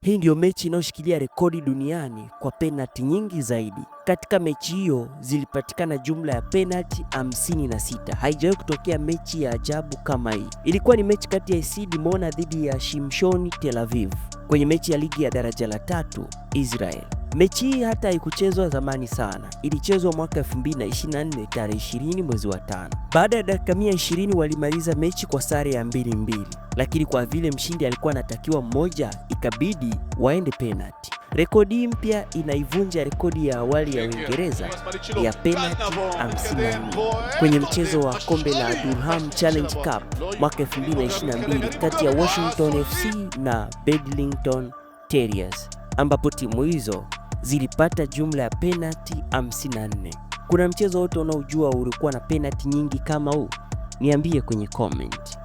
Hii ndio mechi inayoshikilia rekodi duniani kwa penalti nyingi zaidi. Katika mechi hiyo zilipatikana jumla ya penalti 56. Haijawahi kutokea mechi ya ajabu kama hii. Ilikuwa ni mechi kati ya AS Dimona dhidi ya Shimshon Tel Aviv kwenye mechi ya ligi ya daraja la 3 Israel. Mechi hii hata haikuchezwa zamani sana. Ilichezwa mwaka 2024 tarehe 20 mwezi wa 5. Baada ya dakika 120 walimaliza mechi kwa sare ya 2-2, lakini kwa vile mshindi alikuwa anatakiwa mmoja, ikabidi waende penalti. Rekodi hii mpya inaivunja rekodi ya awali ya Uingereza ya penalti 54 kwenye mchezo wa kombe la Durham Challenge Cup mwaka 2022 kati ya Washington FC na Bedlington Terriers, ambapo timu hizo zilipata jumla ya penalti 54. Kuna mchezo wote unaojua ulikuwa na penalti nyingi kama huu? Niambie kwenye comment.